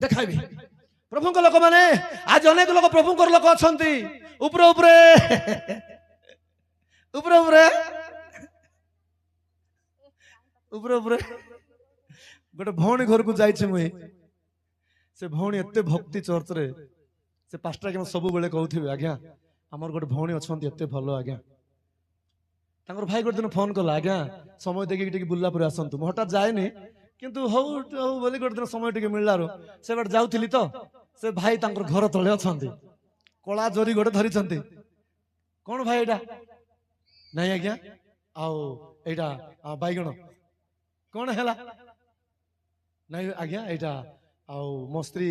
देखाइबी प्रभु लोक माने आज अनेक लोक प्रभु लोक अच्छा उपरे उपरे उपरे उपरे उपरे उपरे गोटे भौणी घर को जाइए मुई से भौणी एत भक्ति चर्च रे से पास्टर के सब बेले कहते आज्ञा आमर गोटे भौणी अच्छा एत भल आज्ञा भाई गोटे दिन फोन कला आज्ञा समय देखिए बुला पर आसतु मैं हठात जाएनि किंतु हौ बोली गोटे दिन समय टे मिललारू से बाटे जाऊली तो से भाई घर तले अच्छा कला जोरी गोटे धरी कौन भाई एटा नहीं आज्ञा आईटा बैगण कौन है नहीं आज्ञा एटा मो स्त्री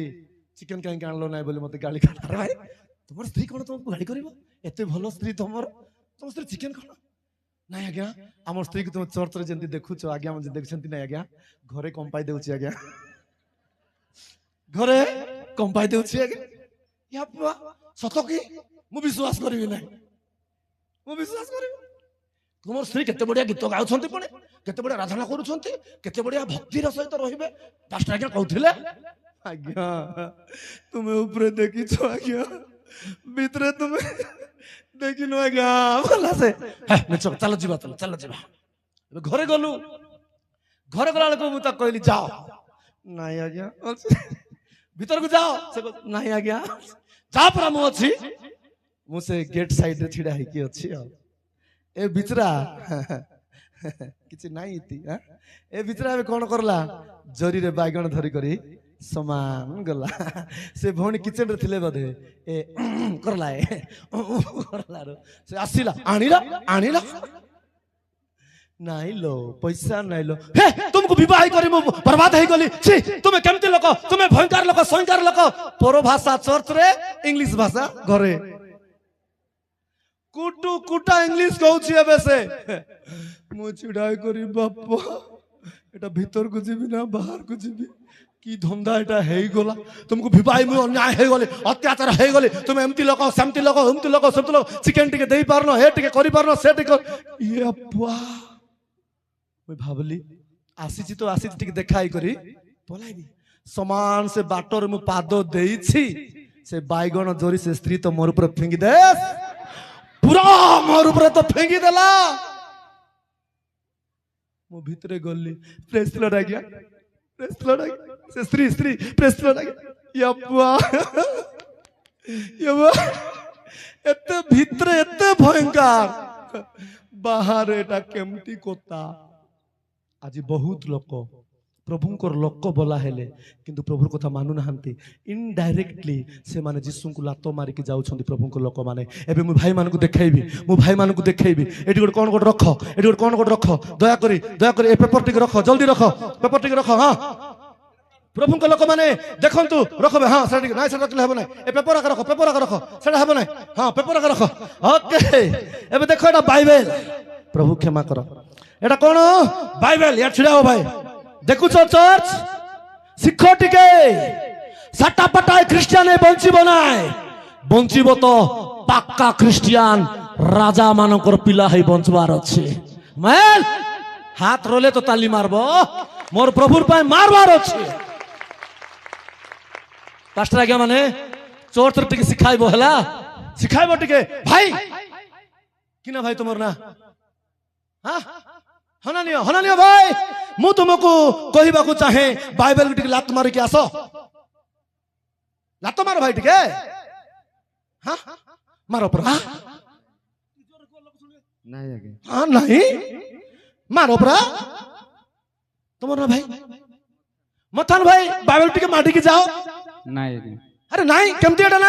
चिकेन कहीं आणल ना बोली मत गाली कर भाई तुम स्त्री कौन तुमको गाड़ी कर एत भल स्त्री तुम स्त्री चिकेन कौन नहीं आज्ञा आम स्त्री को तुम चर्च रे जंती देखुछ आज्ञा मुझे देखछंती नहीं आज्ञा घरे कंपाई देउछि आज्ञा घरे कंपाई देउछि आज्ञा या बुआ सत की मु विश्वास करबी नहीं मु विश्वास करबी तुम स्त्री केते बढ़िया गीत गाउछंती पुणी केते बढ़िया आराधना करूछंती केते बढ़िया भक्ति र सहित रहिबे पास्टर आज्ञा कहथिले आज्ञा तुम ऊपर देखिछ आज्ञा भीतर तुम देखिनो आज्ञा भला से चलो जीवा चलो जीवा घरे गलु घरे गला को मु त कहली जाओ नहीं आज्ञा भीतर को जाओ से नहीं आज्ञा जा पर मु अछि मु से गेट साइड रे छिडा है कि अछि ए बिचरा किछि नाही इति ए बिचरा में कोन करला जरी रे बैगण धरी करी समान गला से भौणी किचन रे थिले बधे ए करला ए करला रो से आसीला आनीला नाही लो पैसा नाही लो हे तुमको विवाह करी मु बर्बाद हे गली छी तुमे केमती लोक तुमे भयंकर लोक संकार लोक पर भाषा चर्च रे इंग्लिश भाषा घरे कुटू कुटा इंग्लिश कहूची एबे से मु चिड़ाई करी बापा एटा भीतर को जीबी ना बाहर को जीबी की धंधा एटा हे गला तुमको विवाह में अन्याय हे गले अत्याचार हे गले तुम एमती लोक सेमती लोक उमती लोक सब लोक चिकन टिके देई पारनो हे टिके करी पारनो से टिके ये अप्पा मैं भाबली आसीची तो आसीची टिके देखाई करी पलाइबी समान से बाटर मु पादो देइछि से बाइगण जोरी से स्त्री तो मोर ऊपर फेंगी देस पूरा मोर ऊपर तो फेंकी देला मु भीतरे गली प्रेस लड़ गया प्रेस लड़ से स्त्री स्त्री प्रेस लड़ गया यप्पा यप्पा एते भीतरे एते भयंकर बाहर एटा केमती कोता आज बहुत लोक प्रभुंकर लोक बोला हेले किंतु प्रभुर कथा मानु नाहंती इनडायरेक्टली से माने जिसु को लातो मारी के जाउछंती प्रभुंकर लोक माने एबे मु भाई मान को देखाइबी मु भाई मान को देखाइबी एटी गोट कोन गोट रख एटी गोट कोन गोट रख दया करी ए पेपर टिक रख जल्दी रख पेपर टिक रख हां प्रभुंकर लोक माने देखंतु रखबे हां सेटा टिक नाइ सेटा रखले हेबो नाइ ए पेपर रख सेटा हेबो नाइ हां पेपर रख ओके एबे देखो एटा बाइबल प्रभु क्षमा करो एटा कोन बाइबल या छिड़ाओ भाई देखुछ चर्च शिख टिके साटा पटाए ख्रिस्टियान बंचिबो नाय बंचिबो तो पक्का ख्रिस्टियान राजा मानकर पिला है बंचबार अच्छे मैन हाथ रोले तो ताली मारबो मोर प्रभुर पाए मारबार अच्छे पास्टर आज्ञा माने चर्च टिके सिखाइबो हला सिखाइबो टिके भाई किना भाई तुमर ना हां हनानियो भाई मु तुमको कहबा को चाहे बाइबल टिके लात मार के आसो लात मारो भाई टिके हां मारो पर नहीं आगे हां नहीं मारो पर तुमर ना भाई मथान भाई बाइबल टिके माटी के जाओ नहीं आगे अरे नहीं केमती एटा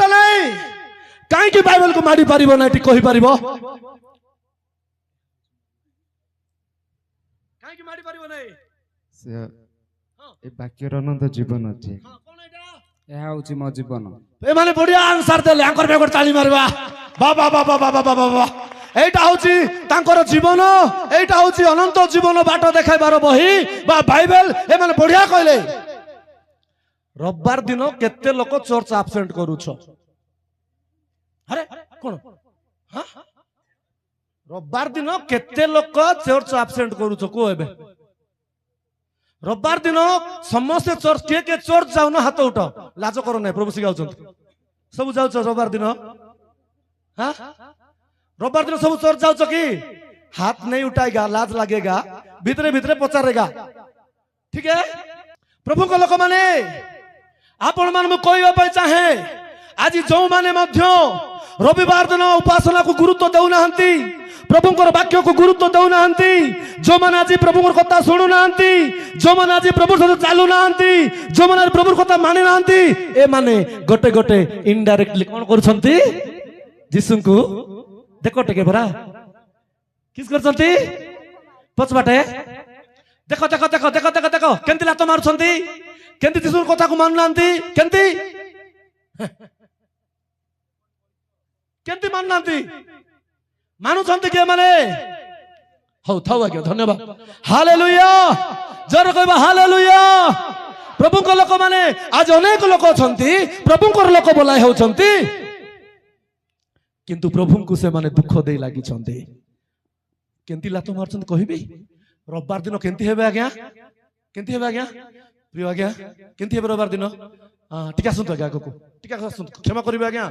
नहीं काई की बाइबल को माटी पारिबो ना टी कहि पारिबो काई की माटी पारिबो नहीं से ए बाक्यर अनंत जीवन अछि हां कोन एटा एहा होछि मो जीवन ए माने बढ़िया आंसर देले आंकर बेगर ताली मारबा बाबा बाबा बाबा बाबा एटा होछि तांकर जीवन एटा होछि अनंत जीवन बाट देखाइबार बही बा बाइबल ए माने बढ़िया कहले रविवार दिन केते लोक चर्च एब्सेंट करूछ अरे कोन हां रविवार दिन केते लोक चर्च एब्सेंट करूछ को एबे रविवार दिन समस्ते चर्च के चर्च जाऊन हाथ उठ लाज कर ना प्रभु शिखाऊ सब जाऊ रविवार दिन हाँ रविवार दिन सब चर्च जाऊ कि हाथ नहीं उठाएगा लाज लगेगा भीतरे भीतरे पचारेगा ठीक है प्रभु को लोक माने आपण मान कहवाई चाहे आज जो माने रविवार दिन उपासना को गुरुत्व देना प्रभु वाक्य को गुरुत्व देना जो मैंने आज प्रभु कथा शुणु ना जो मैंने आज प्रभु सहित चालू ना जो मैंने प्रभु कथा मानि ना ए माने गोटे गोटे इनडायरेक्टली कौन कर जीशु को देख टे भरा किस कर पछबाटे देख देख देख देख देख देख केंती लात मारुछंती केंती जीशु कथा को मानु नांती केंती केंती मानु नांती मानुछंती के माने हौ थाउ आज्ञा धन्यवाद हालेलुया जर कहबा हालेलुया प्रभु को लोक माने आज अनेक लोक अछंती प्रभु को लोक बोलाय होछंती किंतु प्रभु को से माने दुख दे लागि छंती केंती लात मारुछंती कहबी रविवार दिन केंती हेबे आज्ञा केंती हेबे आज्ञा प्रिय आज्ञा केंती हेबे रविवार दिन हां टिका सुनतो आज्ञा को टिका सुनतो क्षमा करिवे आज्ञा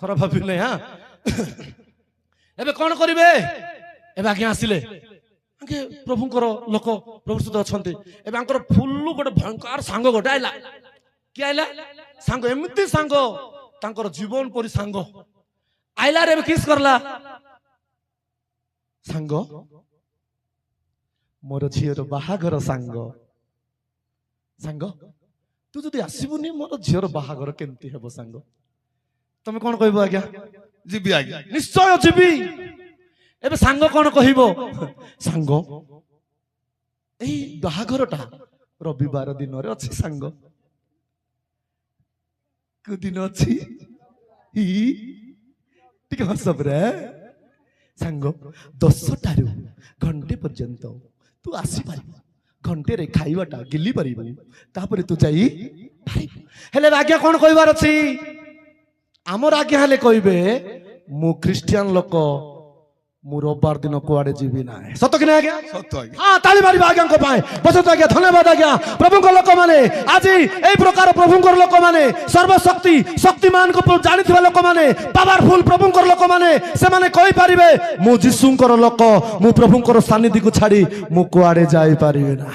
खराब भाबिले हां एबे कौन करिवे एबे आज्ञा आसिले आगे प्रभुंकर लोक प्रभु सहित अछंती एबे आंकर फुल्लु गोटे भयंकर सांग गोटे आइला कि आइला सांग एमिति सांग तांकर जीवन परि सांग आइला रे किस करला सांग मोर झीर बाहागर सांग सांग तू जदि आसीबुनी मोर झीर बाहागर केमती हेबो सांग तमे कोन कहबो आज्ञा जीबी आज्ञा निश्चय जीबी एबे सांग कोन कहिबो सांग एई बाहागरटा रविवार दिन रे अछि सांग को दिन अछि ई टिके हसब रे सांग 10 टारु घंटे पर्यंत तू आसी पारिबो घंटे रे खाइबाटा गिली पारिबो तापरे तू जाई पारिबो हेले आज्ञा कोन कहबार अछि आमर आज्ञा हेले कहबे मु क्रिश्चियन लोक मु रविवार दिन कुआडे जीवी ना सत कि ना आज्ञा सत आज्ञा हां ताली मारिबा आज्ञा को पाए बसत आज्ञा धन्यवाद आज्ञा प्रभु को लोक माने आज एई प्रकार प्रभु को लोक माने सर्वशक्ति शक्तिमान को जानिथिबा लोक माने पावरफुल प्रभु को लोक माने से माने कहि पारिबे मु जीसु को लोक मु प्रभु को सानिध्य को छाड़ी मु कुआडे जाई पारिबे ना।